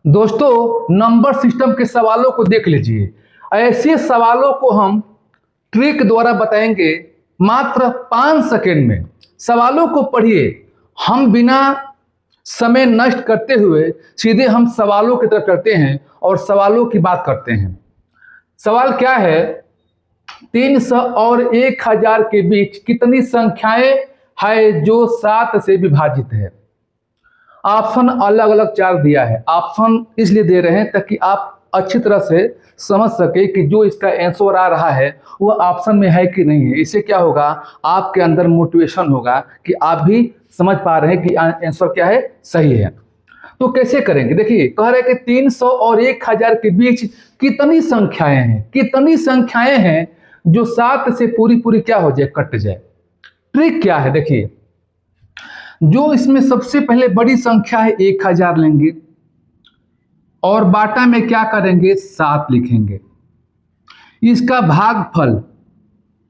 दोस्तों, number system के सवालों को देख लीजिए। ऐसे सवालों को हम ट्रिक द्वारा बताएंगे मात्र 5 सेकंड में। सवालों को पढ़िए, हम बिना समय नष्ट करते हुए सीधे हम सवालों की तरफ चलते हैं और सवालों की बात करते हैं। सवाल क्या है? 300 और 1000 के बीच कितनी संख्याएं है जो 7 से विभाजित है? ऑप्शन अलग अलग 4 दिया है। ऑप्शन इसलिए दे रहे हैं ताकि आप अच्छी तरह से समझ सके कि जो इसका आंसर आ रहा है वह ऑप्शन में है कि नहीं है। इससे क्या होगा, आपके अंदर मोटिवेशन होगा कि आप भी समझ पा रहे हैं कि आंसर क्या है, सही है। तो कैसे करेंगे? देखिए, कह रहे हैं कि 300 और 1000 के बीच कितनी संख्याएं हैं, कितनी संख्याएं हैं जो 7 से पूरी पूरी क्या हो जाए, कट जाए। ट्रिक क्या है? देखिए, जो इसमें सबसे पहले बड़ी संख्या है 1000 लेंगे और बाटा में क्या करेंगे, 7 लिखेंगे। इसका भागफल,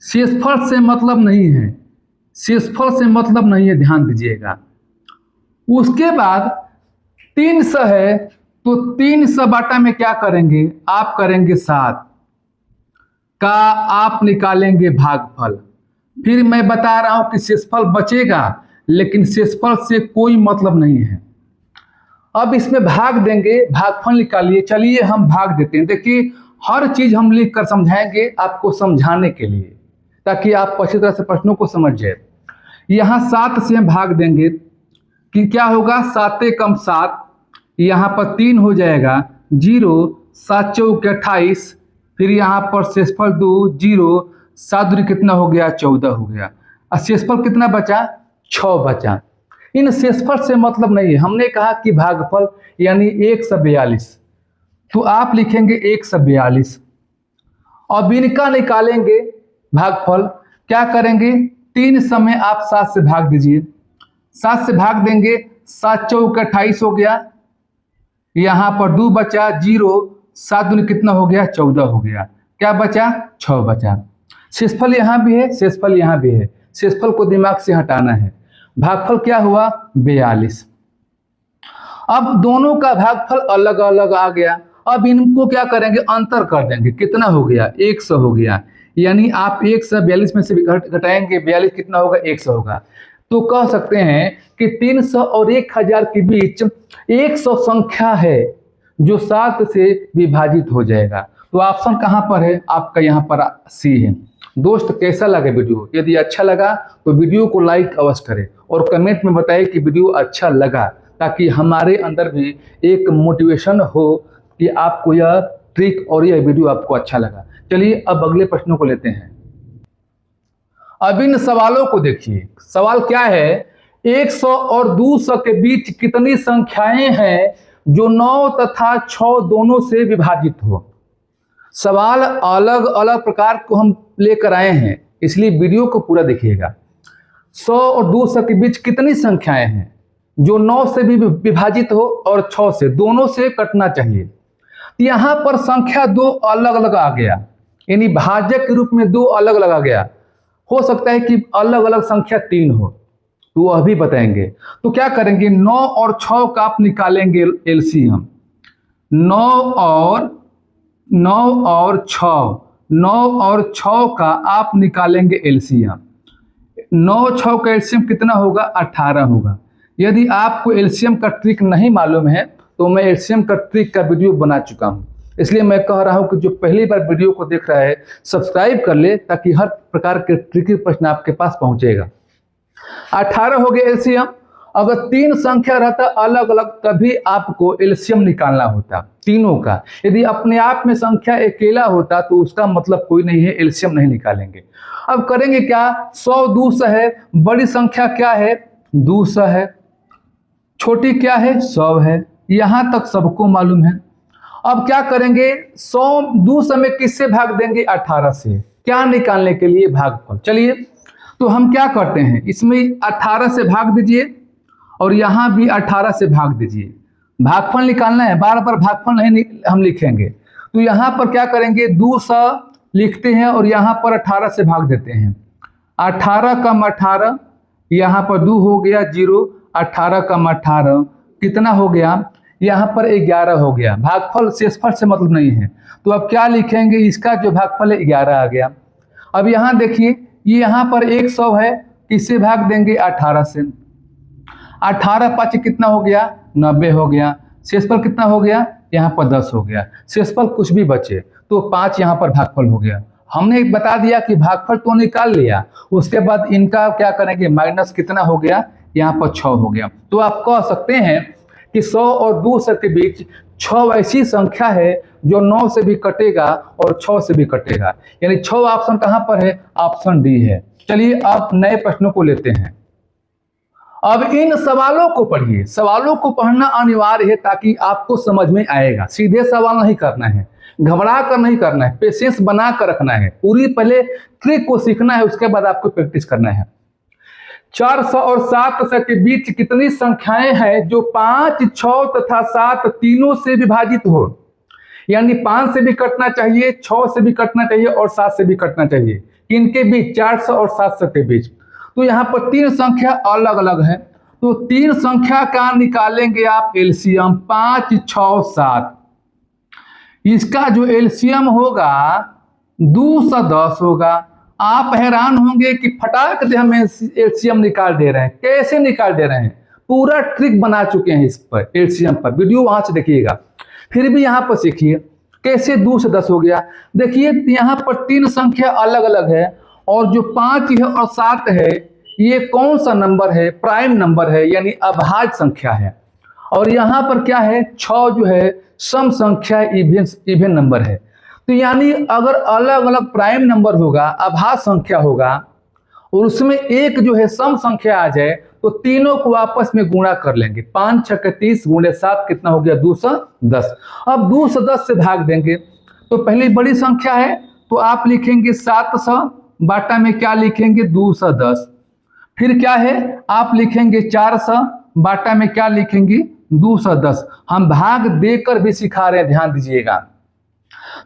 शेषफल से मतलब नहीं है, शेषफल से मतलब नहीं है, ध्यान दीजिएगा। उसके बाद 300 है तो 300 बाटा में क्या करेंगे, आप करेंगे 7 का आप निकालेंगे भागफल। फिर मैं बता रहा हूं कि शेषफल बचेगा, लेकिन शेषफल से कोई मतलब नहीं है। अब इसमें भाग देंगे, भागफल निकालिए। चलिए हम भाग देते हैं। देखिए, हर चीज हम लिख कर समझाएंगे आपको समझाने के लिए, ताकि आप अच्छी तरह से प्रश्नों को समझ जाए। यहाँ 7 से हम भाग देंगे कि क्या होगा, 7 कम 7, यहाँ पर 3 हो जाएगा, 0, 7 चौके 28, फिर यहाँ पर शेषफल 2, 0, 7 दूनी कितना हो गया, 14 हो गया। और शेषफल कितना बचा, 6 बचा। इन शेषफल से मतलब नहीं है, हमने कहा कि भागफल यानी 142, तो आप लिखेंगे 142। अब इनका निकालेंगे भागफल। क्या करेंगे, 300 में आप 7 से भाग दीजिए, 7 से भाग देंगे, 7 चौके 28 हो गया, यहाँ पर 2 बचा, 0, 7 दूनी कितना हो गया, 14 हो गया। क्या बचा, 6 बचा। शेषफल यहाँ भी है, शेषफल यहाँ भी है, शेषफल को दिमाग से हटाना है। भागफल क्या हुआ, 42। अब दोनों का भागफल अलग अलग आ गया। अब इनको क्या करेंगे, अंतर कर देंगे। कितना हो गया, 100 हो गया। यानी आप 142 में से घटाएंगे, 42 कितना होगा, 100 होगा। तो कह सकते हैं कि 300 और 1000 के बीच 100 संख्या है जो 7 से विभाजित हो जाएगा। तो ऑप्शन कहाँ पर है, आपका यहाँ पर सी है। दोस्त, कैसा लगा वीडियो? यदि अच्छा लगा तो वीडियो को लाइक अवश्य करें और कमेंट में बताएं कि वीडियो अच्छा लगा, ताकि हमारे अंदर भी एक मोटिवेशन हो कि आपको यह ट्रिक और यह वीडियो आपको अच्छा लगा। चलिए अब अगले प्रश्नों को लेते हैं। अब इन सवालों को देखिए। सवाल क्या है, 100 और 200 के बीच कितनी संख्याएं हैं जो 9 तथा 6 दोनों से विभाजित हो? सवाल अलग अलग प्रकार को हम लेकर आए हैं, इसलिए वीडियो को पूरा देखिएगा। 100 और 200 के बीच कितनी संख्याएं हैं जो 9 से भी विभाजित हो और 6 से, दोनों से कटना चाहिए। यहां पर संख्या 2 अलग अलग आ गया, यानी भाजक के रूप में 2 अलग अलग आ गया। हो सकता है कि अलग अलग संख्या 3 हो, तो वह भी बताएंगे। तो क्या करेंगे, 9 और 6 का आप निकालेंगे एलसीएम। 9 और 6 का आप निकालेंगे एलसीएम। 9 6 का एलसीएम कितना होगा, 18 होगा। यदि आपको एलसीएम का ट्रिक नहीं मालूम है तो मैं एलसीएम का ट्रिक का वीडियो बना चुका हूं, इसलिए मैं कह रहा हूं कि जो पहली बार वीडियो को देख रहा है सब्सक्राइब कर ले, ताकि हर प्रकार के ट्रिकी प्रश्न आपके पास पहुंचेगा। 18 हो गया एलसीएम। अगर 3 संख्या रहता अलग अलग, तभी आपको एलसीएम निकालना होता तीनों का। यदि अपने आप में संख्या अकेला होता तो उसका मतलब कोई नहीं है, एलसीएम नहीं निकालेंगे। अब करेंगे क्या, 100 200 है, बड़ी संख्या क्या है, 200 है, छोटी क्या है, 100 है। यहां तक सबको मालूम है। अब क्या करेंगे, 100 200 में किससे भाग देंगे, 18 से। क्या निकालने के लिए, भागफल। चलिए तो हम क्या करते हैं, इसमें 18 से भाग दीजिए और यहां भी 18 से भाग दीजिए। भागफल निकालना है, बार बार भागफल नहीं हम लिखेंगे। तो यहां पर क्या करेंगे, 200 लिखते हैं और यहां पर 18 से भाग देते हैं। 18 कम 18, यहाँ पर 2 हो गया, 0, 18 कम 18 कितना हो गया, यहाँ पर 11 हो गया। भागफल शेषफल से मतलब नहीं है, तो अब क्या लिखेंगे, इसका जो भागफल है 11 आ गया। अब यहाँ देखिए, ये यहाँ पर 100 है, किससे भाग देंगे, 18 से। 18 5 कितना हो गया, 90 हो गया। शेषफल कितना हो गया, यहाँ पर 10 हो गया। शेषफल कुछ भी बचे तो 5 यहाँ पर भागफल हो गया। हमने बता दिया कि भागफल तो निकाल लिया, उसके बाद इनका क्या करेंगे, माइनस कितना हो गया, यहाँ पर 6 हो गया। तो आप कह सकते हैं कि 100 और 200 के बीच 6 ऐसी संख्या है जो 9 से भी कटेगा और 6 से भी कटेगा, यानी 6 ऑप्शन कहाँ पर है, ऑप्शन डी है। चलिए अब नए प्रश्नों को लेते हैं। अब इन सवालों को पढ़िए, सवालों को पढ़ना अनिवार्य है ताकि आपको समझ में आएगा। सीधे सवाल नहीं करना है, घबरा कर नहीं करना है, पेशेंस बना कर रखना है, पूरी पहले ट्रिक को सीखना है, उसके बाद आपको प्रैक्टिस करना है। 400 और 700 के बीच कितनी संख्याएं हैं जो 5, 6 तथा 7 तीनों से विभाजित हो, यानी 5 से भी कटना चाहिए, 6 से भी कटना चाहिए और 7 से भी कटना चाहिए। इनके बीच 400 और 700 के बीच, तो यहाँ पर 3 संख्या अलग अलग है, तो 3 संख्या का निकालेंगे आप एलसीएम, 5, 6, 7। इसका जो एलसीएम होगा 210 होगा। आप हैरान होंगे कि फटाक से हम एलसीएम निकाल दे रहे हैं। कैसे निकाल दे रहे हैं, पूरा ट्रिक बना चुके हैं इस पर, एलसीएम पर, वीडियो वहां से देखिएगा। फिर भी यहाँ पर सीखिए कैसे 2 से 10 हो गया। देखिए यहाँ पर 3 संख्या अलग अलग है और जो 5 है और 7 है ये कौन सा नंबर है, प्राइम नंबर है, यानी अभाज्य संख्या है। और यहाँ पर क्या है, 6 जो है सम संख्या, इवन नंबर है। तो यानी अगर अलग अलग प्राइम नंबर होगा, अभाज्य संख्या होगा और उसमें एक जो है सम संख्या आ जाए तो तीनों को आपस में गुणा कर लेंगे। 5 6 30 गुणे 7 कितना हो गया, 210। अब 210 से भाग देंगे तो पहली बड़ी संख्या है तो आप लिखेंगे 700, बाटा में क्या लिखेंगे, 210। फिर क्या है, आप लिखेंगे 400, बाटा में क्या लिखेंगे, 210। हम भाग देकर भी सिखा रहे हैं, ध्यान दीजिएगा।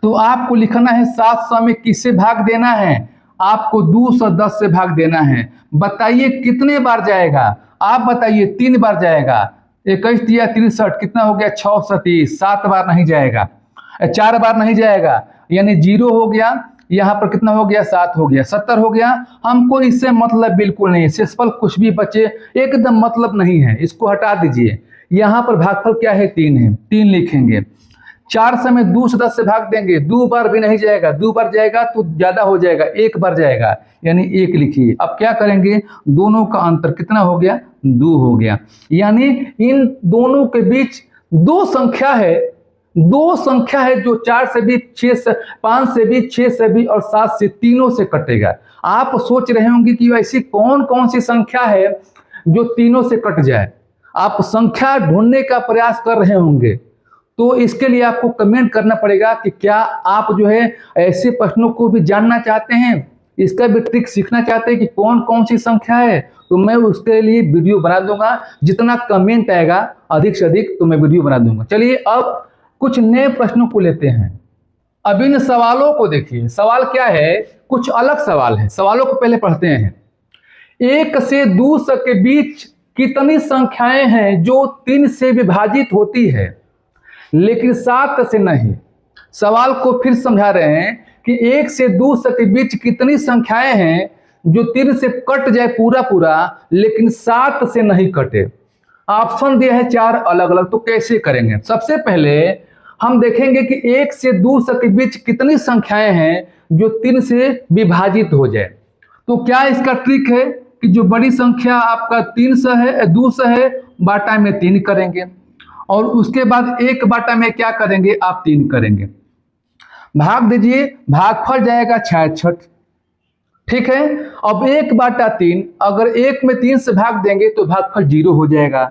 तो आपको लिखना है 700 में किससे भाग देना है, आपको 210 से भाग देना है। बताइए कितने बार जाएगा, आप बताइए, 3 बार जाएगा। 21 या 63 कितना हो गया, 630। 7 बार नहीं जाएगा, 4 बार नहीं जाएगा, यानी 0 हो गया। यहाँ पर कितना हो गया, 7 हो गया, 70 हो गया। हमको इससे मतलब बिल्कुल नहीं है, शेषफल कुछ भी बचे एकदम मतलब नहीं है, इसको हटा दीजिए। यहाँ पर भागफल क्या है, 3 है, 3 लिखेंगे। 400 में 210 से भाग देंगे, 2 बार भी नहीं जाएगा, 2 बार जाएगा तो ज्यादा हो जाएगा, 1 बार जाएगा, यानी 1 लिखिए। अब क्या करेंगे, दोनों का अंतर कितना हो गया, 2 हो गया। यानी इन दोनों के बीच 2 संख्या है, 2 संख्या है जो 4 से भी, 6 से, 5 से भी, 6 से भी और 7 से, तीनों से कटेगा। आप सोच रहे होंगे कि ऐसी कौन कौन सी संख्या है जो तीनों से कट जाए, आप संख्या ढूंढने का प्रयास कर रहे होंगे। तो इसके लिए आपको कमेंट करना पड़ेगा कि क्या आप जो है ऐसे प्रश्नों को भी जानना चाहते हैं, इसका भी ट्रिक सीखना चाहते हैं कि कौन कौन सी संख्या है, तो मैं उसके लिए वीडियो बना दूंगा। जितना कमेंट आएगा अधिक से अधिक तो मैं वीडियो बना दूंगा। चलिए अब कुछ नए प्रश्नों को लेते हैं। अब इन सवालों को देखिए, सवाल क्या है, कुछ अलग सवाल है। सवालों को पहले पढ़ते हैं। 1 से 200 के बीच कितनी संख्याएं हैं जो 3 से विभाजित होती है लेकिन 7 से नहीं। सवाल को फिर समझा रहे हैं कि 1 से 200 के बीच कितनी संख्याएं हैं जो 3 से कट जाए पूरा पूरा लेकिन 7 से नहीं कटे। ऑप्शन दिया है 4 अलग अलग, तो कैसे करेंगे। सबसे पहले हम देखेंगे कि 1 से 200 के बीच कितनी संख्याएं हैं जो 3 से विभाजित हो जाए। तो क्या इसका ट्रिक है कि जो बड़ी संख्या आपका 300 है, 200 है, बाटा में 3 करेंगे और उसके बाद 1 बाटा में क्या करेंगे, आप 3 करेंगे। भाग दीजिए, भागफल जाएगा 66, ठीक है। अब 1 बाटा 3, अगर 1 में 3 से भाग देंगे तो भागफल 0 हो जाएगा।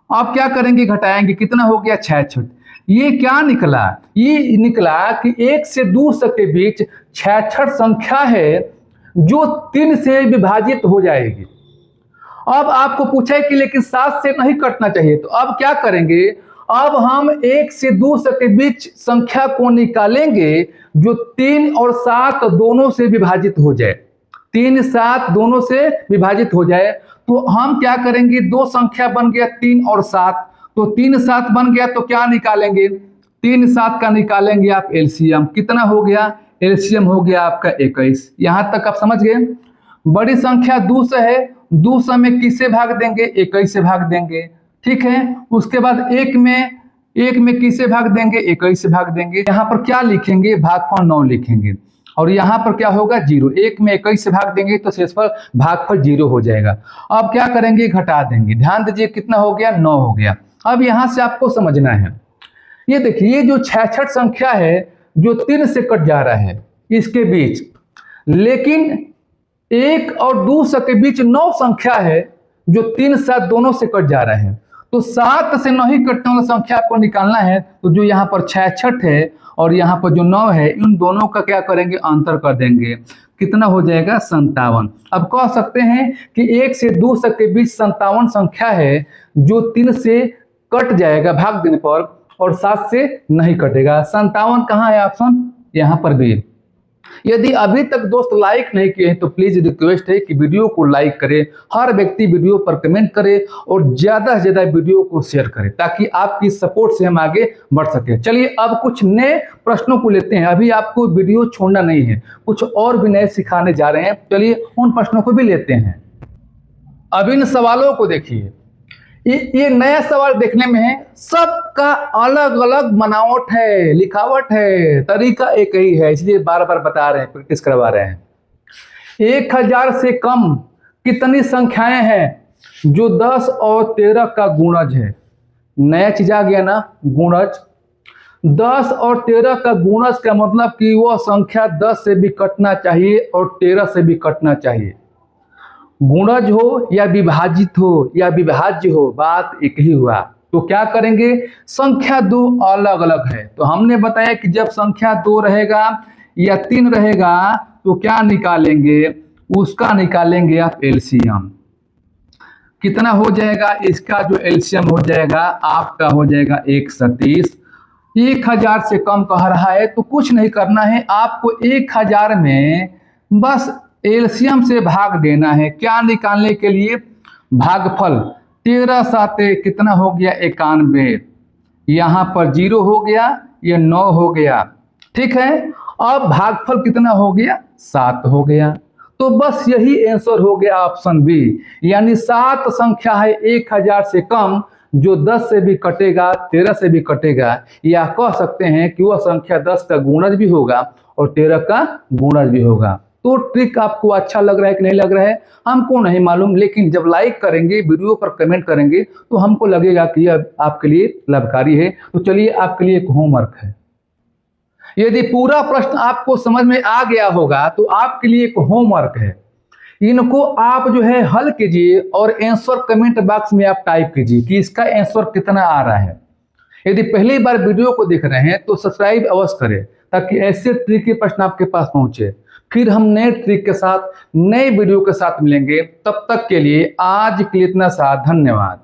अब क्या करेंगे, घटाएंगे, कितना हो गया, 66। ये क्या निकला, ये निकला कि 1 से 200 के बीच 66 संख्या है जो 3 से विभाजित हो जाएगी। अब आपको पूछा है कि लेकिन 7 से नहीं कटना चाहिए, तो अब क्या करेंगे, अब हम 1 से 200 के बीच संख्या को निकालेंगे जो 3 और 7 दोनों से विभाजित हो जाए। 3 7 दोनों से विभाजित हो जाए तो हम क्या करेंगे, 2 संख्या बन गया 3 और 7, तो 3 7 बन गया, तो क्या निकालेंगे, 3 7 का निकालेंगे आप एलसीएम, कितना हो गया, एलसीएम हो गया आपका 21। यहां तक आप समझ गए। बड़ी संख्या 200 है, 200 में किससे भाग देंगे, 21 से भाग देंगे, ठीक है। उसके बाद एक में किससे भाग देंगे, 21 से भाग देंगे। यहाँ पर क्या लिखेंगे, भागफल 9 लिखेंगे, और यहाँ पर क्या होगा 0, 1 में 21 से भाग देंगे तो शेष पर भागफल 0 हो जाएगा। अब क्या करेंगे, घटा देंगे, ध्यान दीजिए कितना हो गया, 9 हो गया। अब यहाँ से आपको समझना है, ये देखिए जो 66 संख्या है जो 3 से कट जा रहा है इसके बीच, लेकिन 1 और 200 के बीच 9 संख्या है जो 3 7 दोनों से कट जा रहा है। तो 7 से नहीं कटने वाला संख्या आपको निकालना है, तो जो यहाँ पर 66 है और यहाँ पर जो 9 है, इन दोनों का क्या करेंगे, अंतर कर देंगे, कितना हो जाएगा 57। अब कह सकते हैं कि 1 से 200 के बीच 57 संख्या है जो 3 से कट जाएगा भाग देने पर, और 7 से नहीं कटेगा। 57 कहाँ है, ऑप्शन यहाँ पर भी। यदि अभी तक दोस्त लाइक नहीं किए हैं तो प्लीज रिक्वेस्ट है कि वीडियो को लाइक करें, हर व्यक्ति वीडियो पर कमेंट करे और ज्यादा से ज्यादा वीडियो को शेयर करें, ताकि आपकी सपोर्ट से हम आगे बढ़ सके। चलिए अब कुछ नए प्रश्नों को लेते हैं, अभी आपको वीडियो छोड़ना नहीं है, कुछ और भी नए सिखाने जा रहे हैं। चलिए उन प्रश्नों को भी लेते हैं। अब इन सवालों को देखिए, ये नया सवाल देखने में है, सबका अलग अलग बनावट है, लिखावट है, तरीका एक ही है, इसलिए बार बार बता रहे हैं, प्रैक्टिस करवा रहे हैं। 1000 से कम कितनी संख्याएं हैं जो 10 और 13 का गुणज है। नया चीज आ गया ना, गुणज। 10 और 13 का गुणज का मतलब कि वह संख्या 10 से भी कटना चाहिए और 13 से भी कटना चाहिए। गुणज हो या विभाजित हो या विभाज्य हो, बात एक ही हुआ। तो क्या करेंगे, संख्या 2 अलग अलग है, तो हमने बताया कि जब संख्या 2 रहेगा या 3 रहेगा तो क्या निकालेंगे, उसका निकालेंगे आप एलसीएम। कितना हो जाएगा, इसका जो एलसीएम हो जाएगा आपका हो जाएगा 130। 1000 से कम कह रहा है तो कुछ नहीं करना है, आपको 1000 में बस एलसीएम से भाग देना है। क्या निकालने के लिए, भागफल। 13 7 कितना हो गया, 91। यहाँ पर 0 हो गया, ये 9 हो गया, ठीक है। अब भागफल कितना हो गया, 7 हो गया। तो बस यही आंसर हो गया ऑप्शन बी, यानी 7 संख्या है 1000 से कम जो 10 से भी कटेगा, 13 से भी कटेगा, या कह सकते हैं कि वह संख्या 10 का गुणज भी होगा और 13 का गुणज भी होगा। तो ट्रिक आपको अच्छा लग रहा है कि नहीं लग रहा है हमको नहीं मालूम, लेकिन जब लाइक करेंगे, वीडियो पर कमेंट करेंगे तो हमको लगेगा कि यह आपके लिए लाभकारी है। तो चलिए आपके लिए एक होमवर्क है, यदि पूरा प्रश्न आपको समझ में आ गया होगा तो आपके लिए एक होमवर्क है, इनको आप जो है हल कीजिए और आंसर कमेंट बॉक्स में आप टाइप कीजिए कि इसका आंसर कितना आ रहा है। यदि पहली बार वीडियो को देख रहे हैं तो सब्सक्राइब अवश्य करें, ताकि ऐसे ट्रिक के प्रश्न आपके पास पहुंचे। फिर हम नए ट्रिक के साथ, नए वीडियो के साथ मिलेंगे, तब तक के लिए आज के लिए इतना सा, धन्यवाद।